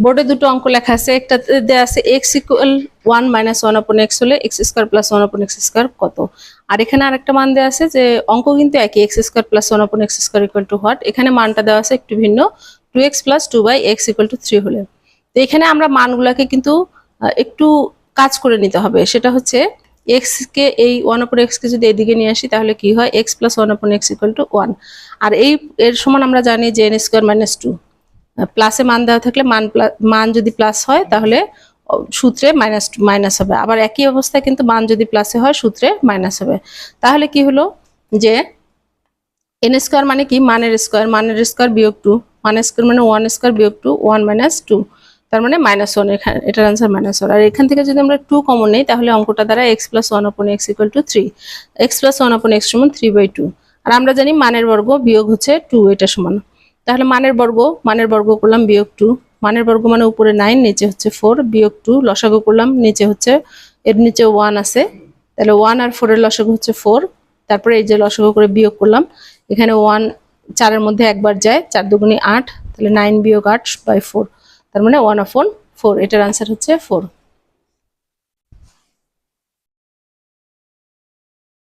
বোর্ডে দুটো অঙ্ক লেখা আছে, একটা দেওয়া আছে এক্স ইকুয়াল 1 - 1 upon x হলে x square plus 1 upon x square কত। আর এখানে আরেকটা মান দেওয়া আছে যে অঙ্ক কিন্তু একই, x square plus 1 upon x square equal to what. এখানে মানটা দেওয়া আছে একটু ভিন্ন, 2x plus 2/x equal to 3 হলে। তো এখানে আমরা মানগুলোকে কিন্তু একটু কাজ করে নিতে হবে। সেটা হচ্ছে x কে এই 1 upon x কে যদি এদিকে নিয়ে আসি তাহলে কি হয়, x plus 1 upon x equal to 1। আর এর সমান আমরা জানি যে n স্কয়ার মাইনাস 2। প্লাসে মান দেওয়া থাকলে মান যদি প্লাস হয় তাহলে সূত্রে মাইনাস হবে, আবার একই অবস্থায় কিন্তু মান যদি প্লাসে হয় সূত্রে মাইনাস হবে। তাহলে কি হলো যে এন স্কোয়ার মানে কি, মানের স্কোয়ার বিয়োগ 2, মানের স্কোয়ার মানে 1 স্কোয়ার বিয়োগ 2, 1 - 2, তার মানে -1। এটার আনসার -1। আর এখান থেকে যদি আমরা 2 কমন নেই তাহলে অঙ্কটা দ্বারা x plus 1 upon x equal to 3, x plus 1 upon x সমান 3/2। আর আমরা জানি মানের বর্গ বিয়োগ হচ্ছে 2, এটা সমান। তাহলে মানের বর্গ করলাম বিয়োগ 2, মানের বর্গ মানে উপরে 9 নিচে হচ্ছে 4, বিয়োগ 2 লসাগু করলাম, নিচে হচ্ছে এর নিচে 1 আছে, তাহলে 1 আর 4 এর লসাগু হচ্ছে 4। তারপরে এই যে লসাগু করে বিয়োগ করলাম, এখানে 1 4 এর মধ্যে একবার যায়, 4 দুগুণে 8, তাহলে 9 বিয়োগ 8/4, তার মানে 1/4। এটার আনসার হচ্ছে 4।